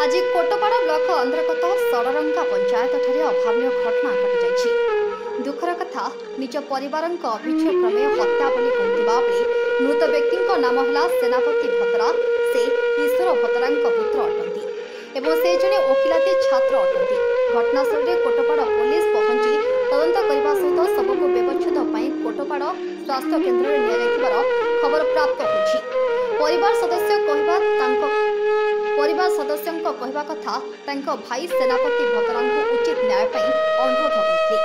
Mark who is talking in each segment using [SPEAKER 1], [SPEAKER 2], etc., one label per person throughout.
[SPEAKER 1] आज कोटपाड़ ब्लॉक अंतर्गत सड़रंगा पंचायत ठारे अभाव्य घटना घटी जाइछि। दुखर कथा निज परिवार अभियोग क्रमे हत्या बोली कहथिबा बेले मृत व्यक्ति नाम है सेनापति भतरा। से ईश्वर भतरा पुत्र अटंती एवं से जड़े ओकिलाती छात्र अटंती। घटनास्थल में कोटपाड़ पुलिस पहुंची तदंत करने सहित सबको व्यवच्छेद कोटपाड़ स्वास्थ्य केन्द्र में नियार खबर प्राप्त होछि। परिवार सदस्यों कहवा कथा भाई सेनापति भतरा उचित न्याय अनुरोध करते।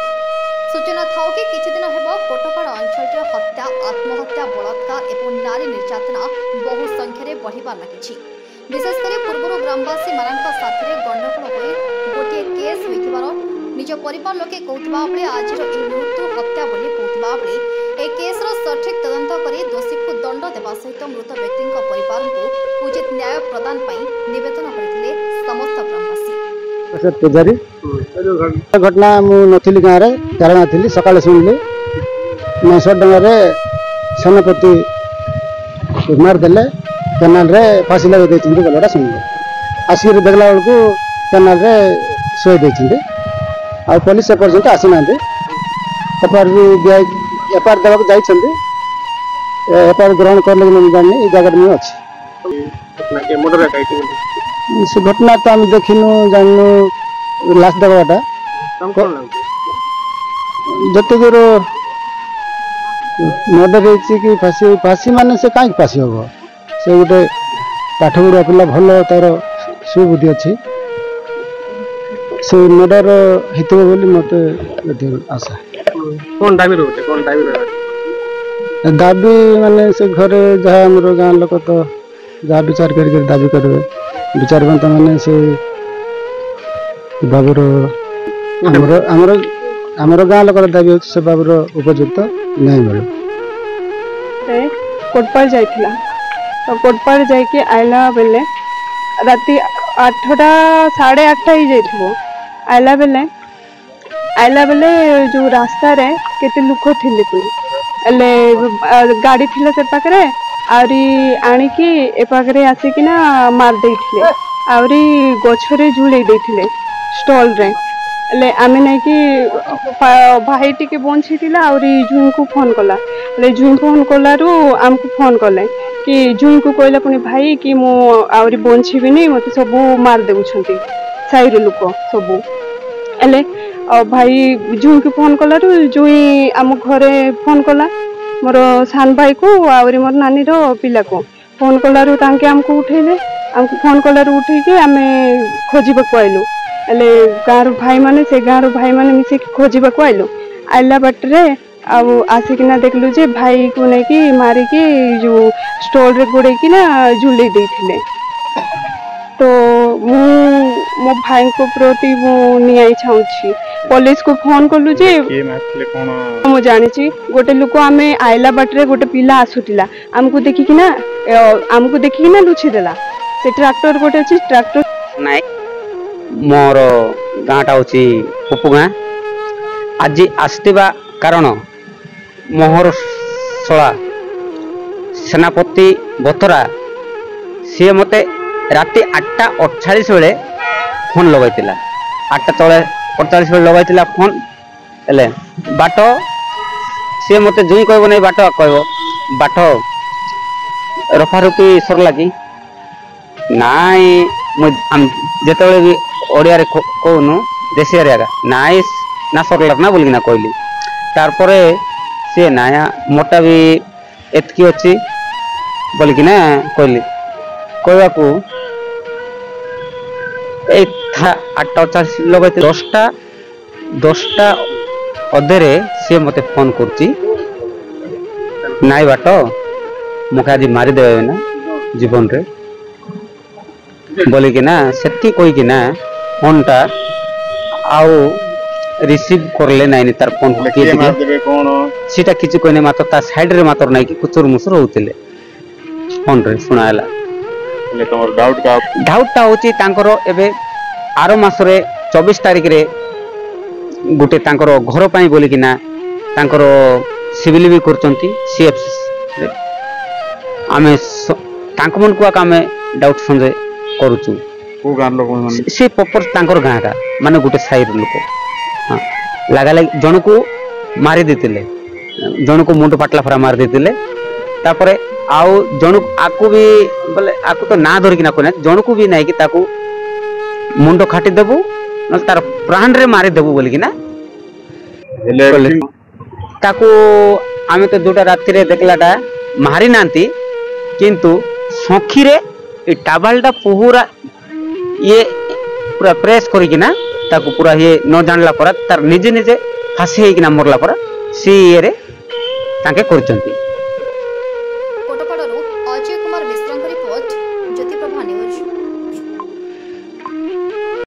[SPEAKER 1] सूचना था कि किछि दिन हेब कोटपाड़ अंचल हत्या आत्महत्या बलात्कार और नारी निर्यातना बहु संख्यार बढ़िबार लगी। विशेषकर पूर्व ग्रामवासी मानक साथरे गंडगोल हो गोटे केस होइथिबार निज परिवार लोके कहथिबा बेले आज मृत्यु हत्या बोली कहथिबा बेले ए केसर सठिक तदंत करी दोषी को दंड देवा सहित मृत व्यक्ति परिवार को उचित न्याय प्रदान निवेदन करथिले समस्त ग्रामवासी।
[SPEAKER 2] पूजारी घटना मुझे गाँव में चारणा थी सका शुणिली 900 टकर सेनापति मारदे केनाल फाँसी लगे गलाटा शुणिले आसिक देखला बेलू केनाल शोई देते आ पुलिस एपर्यंत आसीना एफआईआर भी एफआईआर देवाक जाइछन्ति एफआईआर ग्रहण कर जानी जगह में अच्छी से घटना तो आम देखिनु जानू लास्ट देवाटा जते दूर मर्डर कि फाँसी मान से कहीं फाँसी हम से गोटे पाठ पढ़ा पिला भल तार सुबुद्धि अच्छी से मर्डर होते मत आशा दाबी माने से घरे जहाँ आम गाँ लोक तो जहाँ विचार कर दाबी करेंगे विचारवंत मैंने से बाबूर आमर गाँ लोक दाबी हो बाबूर उपयुक्त न्याय मिले।
[SPEAKER 3] कोटपाड़ जाइथिला तो कोटपाड़ जाइके आइला बेले राति 8टा 8:30 ही जाइथिबो। आइला बेले जो रास्ता रे केते लुक थिले पुनी गाड़ी थिला से पाखरे आउरी आनिकी ए पाखरे आसिकिना मार देइथिले आउरी गछरे झुलै देइथिले स्टॉल रे ले आमे नै कि भाई टिके बंची थिला आउरी जुई को फोन कला ले जुई फोन कलारु आमको फोन कले कि जुई को कहला पुनी भाई कि मो आउरी बंची बिनी मते सबु मार देउछंती साइरो लोक सबु एले भाई जुई को फोन कलारु जुई आम घरे फोन कला मोर सान भाई को आउरी मोर नानी रो पिला को फोन कलारु तांके हमको उठेले हमको फोन कलारु उठेके आमे खोजिबा को आइलु एले गाँव भाई माने से गाँव भाई माने मिसे खोजिबा को आइलु आइला बाटरे अब आसिकिना देखलु जे भाई को नै कि मारी कि जो स्टॉल रे गोड़े कि ना झुले देथिले तो मो भाई को प्रति मो नियाई छाउछि पुलिस को फोन करलु जे के मारले कोन मो जानि छी गोटे लोक आमे आइला बाटरे गोटे पिला आसुतिला हमको देखि कि ना लुछि देला से ट्रैक्टर गोटे छी ट्रैक्टर
[SPEAKER 4] नाइ मोर गाँटा हूँ पुपु गाँ आज आसवा कारण मोहर शला सेनापति बतरा सी मते राति 8:48 बेले फोन लगाई 8:48 बेले लगाई फोन एले बाट सी मते जुई कहब नहीं बाट कहब बाट रफारुफी सरला कि नाई जिते भी ओडिया कहूनु देशी आगा नाई ना सरला ना बोलिकिना कहली तार सी नाया मोटा भी एतकी अच्छी बोलिकिना कहली कहवा को 8:48 लगे 10टा अधे सी मते फोन करची नाई बाट मुखे आज मारिदे ना जीवन रे बोलिकिना सेठी कहीकिना फोन टा आउ रिसीव करले नाइनी तार फोन सीटा किछि कहने मात्र ता साइड रे मात्र नाइ कि कुचुर मुसुर होतिले फोन रे सुनाला ले तोर डाउट टा होची तांकर एबे आरो मास रे 24 तारिख रे गुटे तांकर घर पई बोलिकिना तांकर सिविल भी करचंती सीएफ रे आमे तांक मन को आमे डाउट संजय करूचु
[SPEAKER 5] को गान लोक माने
[SPEAKER 4] से प्रॉपर तांकर गाँ का माने गोटे साइड लोक हाँ लगा लगी जन को मारी देतिले जन को मुंड फाटला फरा मार देतिले तापरे आउ जन आकु भी बोले आकु तो ना धरिक ना कोना जन को भी नहीं कि ताकू मुंड खाटी देबू न तार प्राण रे मारी देबू बोली कि ना ताकू आमे तो जोटा रात्रि रे देखलाटा मारी नांती किंतु सखी रे ए टाबालटा पूरा ये पूरा प्रेस करी कि ना ताकू पूरा ये न जानला पर तार निजे निजे फांसी है कि ना मरला पर सी ये रे ताके करचंती